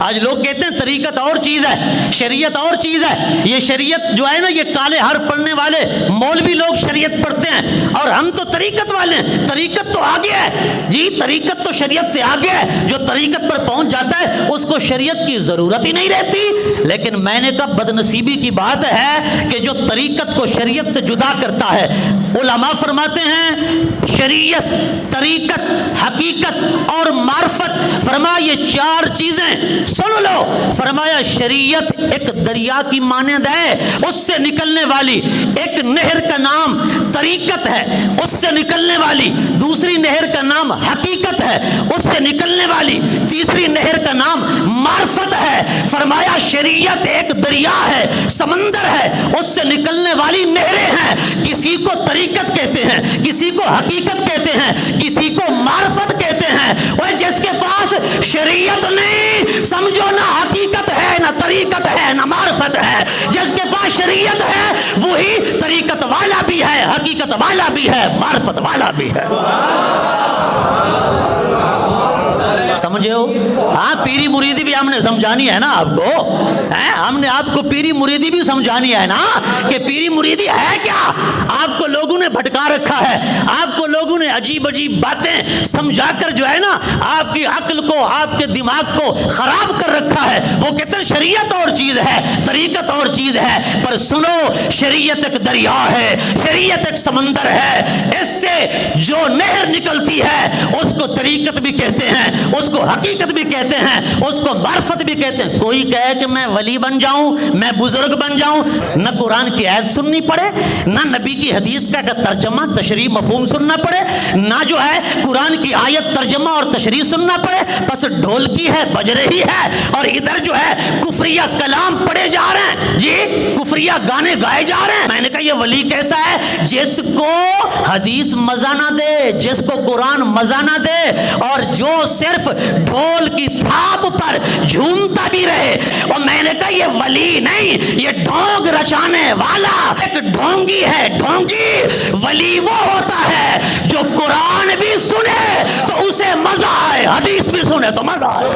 آج لوگ کہتے ہیں طریقت اور چیز ہے، شریعت اور چیز ہے۔ یہ شریعت جو ہے نا، یہ کالے حرف پڑھنے والے مولوی لوگ شریعت پڑھتے ہیں، اور ہم تو طریقت والے ہیں۔ طریقت تو آگے ہے جی، طریقت تو شریعت سے آگے ہے۔ جو طریقت پر پہنچ جاتا ہے اس کو شریعت کی ضرورت ہی نہیں رہتی۔ لیکن میں نے کہا بد نصیبی کی بات ہے کہ جو طریقت کو شریعت سے جدا کرتا ہے۔ علماء فرماتے ہیں شریعت، طریقت، حقیقت اور معرفت، فرمایا یہ چار چیزیں سن لو۔ فرمایا شریعت ایک دریا کی مانند ہے، اس سے نکلنے والی ایک نہر کا نام طریقت ہے، اس سے نکلنے والی دوسری نہر کا نام حقیقت ہے، اس سے نکلنے والی تیسری نہر کا نام معرفت ہے۔ فرمایا شریعت ایک دریا ہے، سمندر ہے، اس سے نکلنے والی نہریں ہیں۔ کسی کو طریقت کہتے ہیں، کسی کو حقیقت کہتے ہیں، کسی کو معرفت کہتے ہیں۔ وہ جس کے پاس شریعت نہیں، سمجھو نہ حقیقت ہے، نہ طریقت ہے، نہ معرفت ہے۔ جس کے پاس شریعت ہے وہی طریقت والا بھی ہے، حقیقت والا بھی ہے، معرفت والا بھی ہے۔ سمجھے ہو؟ ہاں، پیری مریدی بھی ہم نے سمجھانی ہے نا آپ کو، ہم نے آپ کو پیری مریدی بھی سمجھانی ہے نا کہ پیری مریدی ہے کیا۔ آپ کو لوگوں نے بھٹکا رکھا ہے، آپ کو لوگوں نے عجیب عجیب باتیں سمجھا کر جو ہے نا آپ کی عقل کو، آپ کے دماغ کو خراب کر رکھا ہے۔ وہ کہتے ہیں شریعت اور چیز ہے، طریقت اور چیز ہے، پر سنو شریعت ایک دریا ہے، شریعت ایک سمندر ہے، اس سے جو نہر نکلتی ہے اس کو طریقت بھی کہتے ہیں، اس کو حقیقت بھی کہتے ہیں، اس کو معرفت بھی کہتے ہیں۔ کوئی کہے کہ میں ولی بن جاؤں، میں بزرگ بن جاؤں، نہ قرآن کی آیت سننی پڑے، نہ نبی کی حدیث کا ترجمہ تشریح مفہوم سننا پڑے، نہ جو ہے قرآن کی آیت ترجمہ اور تشریح سننا پڑے، بس ڈھولکی ہے، بج رہی ہے، اور ادھر جو ہے کفریہ کلام پڑھے جا رہے ہیں جی، کفریہ گانے گائے جا رہے ہیں۔ میں نے کہا یہ ولی کیسا ہے؟ جس کو حدیث مزہ نہ دے، جس کو قرآن مزہ نہ دے، اور جو صرف ڈھول کی تھاپ پر جھومتا بھی رہے۔ اور میں نے کہا یہ ولی نہیں، یہ ڈھونگ رچانے والا ایک ڈھونگی ہے، ڈھونگی۔ ولی وہ ہوتا ہے جو قرآن بھی سنے تو اسے مزہ آئے، حدیث بھی سنے تو مزہ آئے۔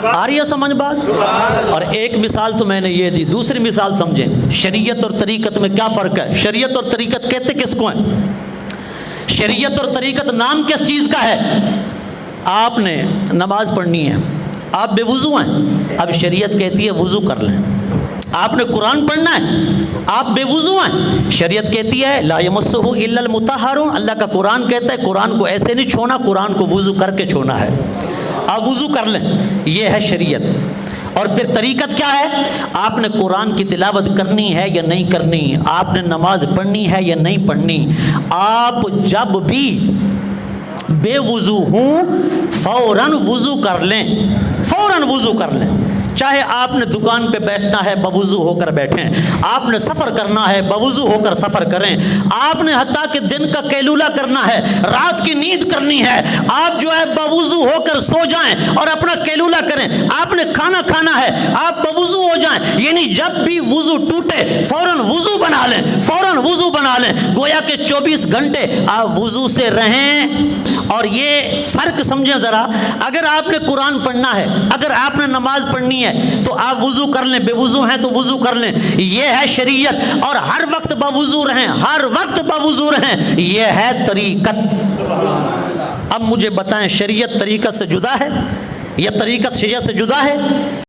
آ رہی ہے سمجھ بات؟ اور ایک مثال تو میں نے یہ دی، دوسری مثال سمجھیں۔ شریعت اور طریقت میں کیا فرق ہے؟ شریعت اور طریقت کہتے کس کو ہیں؟ شریعت اور طریقت نام کس چیز کا ہے؟ آپ نے نماز پڑھنی ہے، آپ بے وضو ہیں، اب شریعت کہتی ہے وضو کر لیں۔ آپ نے قرآن پڑھنا ہے، آپ بے وضو ہیں، شریعت کہتی ہے لا یمسہ الا المطہرون۔ اللہ کا قرآن کہتا ہے قرآن کو ایسے نہیں چھونا، قرآن کو وضو کر کے چھونا ہے۔ آپ وضو کر لیں، یہ ہے شریعت۔ اور پھر طریقت کیا ہے؟ آپ نے قرآن کی تلاوت کرنی ہے یا نہیں کرنی، آپ نے نماز پڑھنی ہے یا نہیں پڑھنی۔ آپ جب بھی بے وضو ہوں فوراً وضو کر لیں، فوراً وضو کر لیں۔ چاہے آپ نے دکان پہ بیٹھنا ہے بوضو ہو کر بیٹھیں، آپ نے سفر کرنا ہے بوضو ہو کر سفر کریں، آپ نے حتیٰ کہ دن کا قیلولہ کرنا ہے، رات کی نیند کرنی ہے، آپ جو ہے بوضو ہو کر سو جائیں اور اپنا قیلولہ کریں، آپ نے کھانا کھانا ہے آپ بوضو ہو جائیں، یعنی جب بھی وضو ٹوٹے فوراً وضو بنا لیں، فوراً وضو بنا لیں، گویا کہ 24 گھنٹے آپ وضو سے رہیں۔ اور یہ فرق سمجھیں ذرا، اگر آپ نے قرآن پڑھنا ہے، اگر آپ نے نماز پڑھنی ہے تو آپ وضو کر لیں، بے وضو ہیں تو وضو کر لیں، یہ ہے شریعت۔ اور ہر وقت بوضو رہیں، ہر وقت بوضو رہیں، یہ ہے طریقت۔ اب مجھے بتائیں شریعت طریقت سے جدا ہے یا طریقت شریعت سے جدا ہے؟